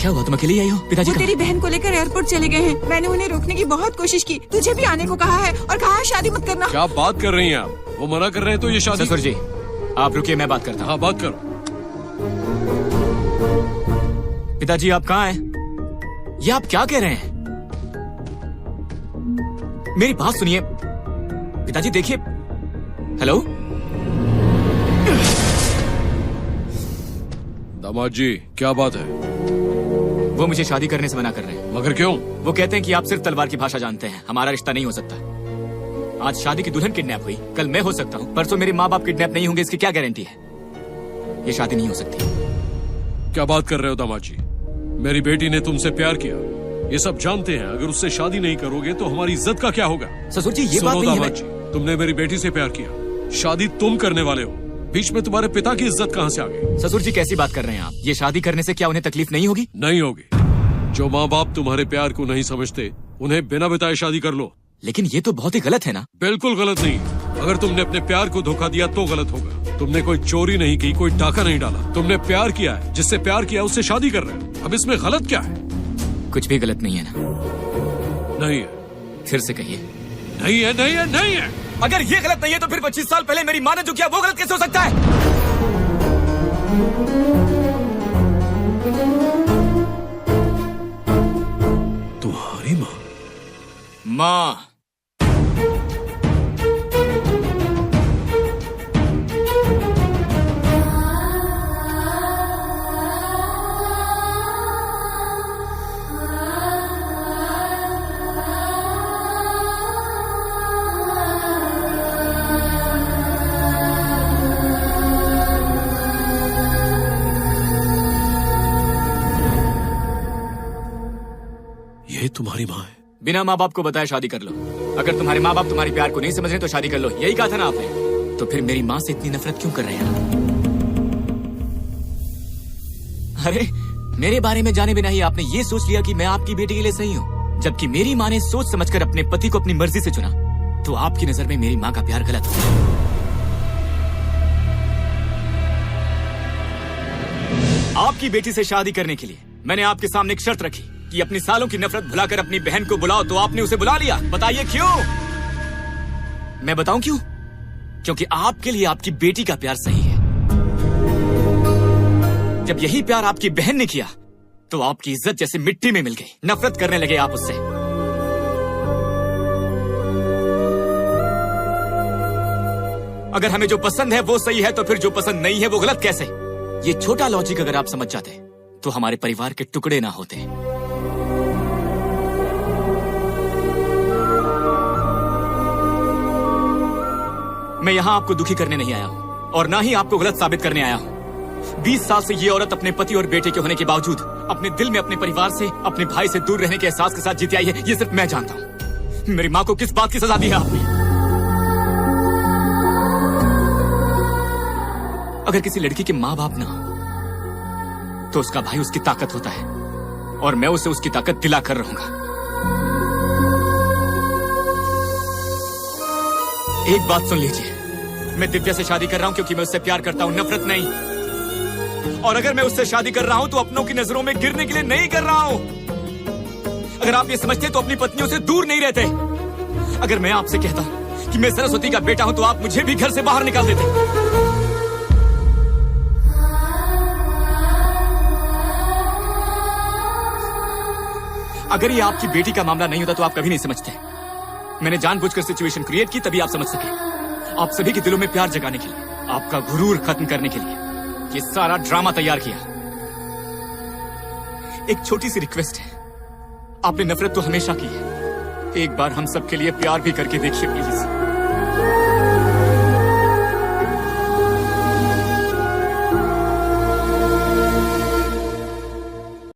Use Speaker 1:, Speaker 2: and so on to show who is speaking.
Speaker 1: क्या हुआ, तुम अकेली आई हो? पिताजी
Speaker 2: वो तेरी बहन को लेकर एयरपोर्ट चले गए हैं। मैंने उन्हें रोकने की बहुत कोशिश की, तुझे भी आने को कहा है और कहा है शादी मत करना।
Speaker 3: क्या बात कर रही हैं आप? वो मना कर रहे हैं तो ये शादी।
Speaker 1: ससुर जी आप रुकिए, मैं बात करता हूँ।
Speaker 3: हाँ बात करो।
Speaker 1: पिताजी आप कहाँ हैं? ये आप क्या कह रहे हैं? मेरी बात सुनिए पिताजी, देखिए। हेलो
Speaker 3: दामाद जी क्या बात है?
Speaker 1: वो मुझे शादी करने से मना कर रहे हैं।
Speaker 3: मगर क्यों?
Speaker 1: वो कहते हैं कि आप सिर्फ तलवार की भाषा जानते हैं, हमारा रिश्ता नहीं हो सकता। आज शादी की दुल्हन किडनैप हुई, कल मैं हो सकता हूँ, परसों मेरे माँ बाप किडनैप नहीं होंगे, इसकी क्या गारंटी है? ये शादी नहीं हो सकती।
Speaker 3: क्या बात कर रहे हो दामाद जी? मेरी बेटी ने तुमसे प्यार किया, ये सब जानते हैं। अगर उससे शादी नहीं करोगे तो हमारी इज्जत का क्या होगा?
Speaker 1: ससुर जी ये बात नहीं है।
Speaker 3: दामाद जी, तुमने मेरी बेटी से प्यार किया, शादी तुम करने वाले हो, बीच में तुम्हारे पिता की इज्जत कहाँ से आ गई?
Speaker 1: ससुर जी कैसी बात कर रहे हैं आप? ये शादी करने से क्या उन्हें तकलीफ नहीं होगी?
Speaker 3: नहीं होगी। जो माँ बाप तुम्हारे प्यार को नहीं समझते उन्हें बिना बताए शादी कर लो।
Speaker 1: लेकिन ये तो बहुत ही गलत है ना।
Speaker 3: बिल्कुल गलत नहीं। अगर तुमने अपने प्यार को धोखा दिया तो गलत होगा। तुमने कोई चोरी नहीं की, कोई डाका नहीं डाला, तुमने प्यार किया है, जिससे प्यार किया उससे शादी कर रहे हो। अब इसमें गलत क्या है?
Speaker 1: कुछ भी गलत नहीं है ना?
Speaker 3: नहीं है।
Speaker 1: फिर से कहिए।
Speaker 3: नहीं है, नहीं है, नहीं है।
Speaker 1: अगर ये गलत नहीं है तो फिर 25 साल पहले मेरी माँ ने जो किया वो गलत कैसे हो सकता है?
Speaker 3: तुम्हारी माँ?
Speaker 1: माँ
Speaker 3: ये तुम्हारी माँ है?
Speaker 1: बिना माँ बाप को बताए शादी कर लो। अगर तुम्हारे माँ बाप तुम्हारे प्यार को नहीं समझ रहे तो शादी कर लो, यही कहा था ना आपने? तो फिर मेरी माँ से इतनी नफरत क्यों कर रहे हैं आप? अरे मेरे बारे में जाने बिना ही आपने ये सोच लिया कि मैं आपकी बेटी के लिए सही हूँ, जबकि मेरी माँ ने सोच समझकर अपने पति को अपनी मर्जी से चुना। तो आपकी नजर में मेरी माँ का प्यार गलत हो। आपकी बेटी से शादी करने के लिए मैंने आपके सामने एक शर्त रखी कि अपनी सालों की नफरत भुलाकर अपनी बहन को बुलाओ, तो आपने उसे बुला लिया। बताइए क्यों? मैं बताऊं क्यों? क्योंकि आपके लिए आपकी बेटी का प्यार सही है। जब यही प्यार आपकी बहन ने किया तो आपकी इज्जत जैसे मिट्टी में मिल गई, नफरत करने लगे आप उससे। अगर हमें जो पसंद है वो सही है तो फिर जो पसंद नहीं है वो गलत कैसे? ये छोटा लॉजिक अगर आप समझ जाते तो हमारे परिवार के टुकड़े ना होते। मैं यहां आपको दुखी करने नहीं आया हूं और ना ही आपको गलत साबित करने आया हूं। 20 साल से ये औरत अपने पति और बेटे के होने के बावजूद अपने दिल में अपने परिवार से, अपने भाई से दूर रहने के एहसास के साथ जीती आई है। ये सिर्फ मैं जानता हूं। मेरी माँ को किस बात की सजा दी है आपने? अगर किसी लड़की के माँ बाप ना हो तो उसका भाई उसकी ताकत होता है और मैं उसे उसकी ताकत दिला कर रहूंगा। एक बात सुन लीजिए, मैं दिव्या से शादी कर रहा हूं क्योंकि मैं उससे प्यार करता हूं, नफरत नहीं। और अगर मैं उससे शादी कर रहा हूं तो अपनों की नजरों में गिरने के लिए नहीं कर रहा हूं। अगर आप ये समझते तो अपनी पत्नियों से दूर नहीं रहते। अगर मैं आपसे कहता कि मैं सरस्वती का बेटा हूं तो आप मुझे भी घर से बाहर निकाल देते। अगर ये आपकी बेटी का मामला नहीं होता तो आप कभी नहीं समझते। मैंने जानबूझकर सिचुएशन क्रिएट की तभी आप समझ सके। आप सभी के दिलों में प्यार जगाने के लिए, आपका गुरूर खत्म करने के लिए ये सारा ड्रामा तैयार किया। एक छोटी सी रिक्वेस्ट है, आपने नफरत तो हमेशा की है, एक बार हम सबके लिए प्यार भी करके देखिए प्लीज।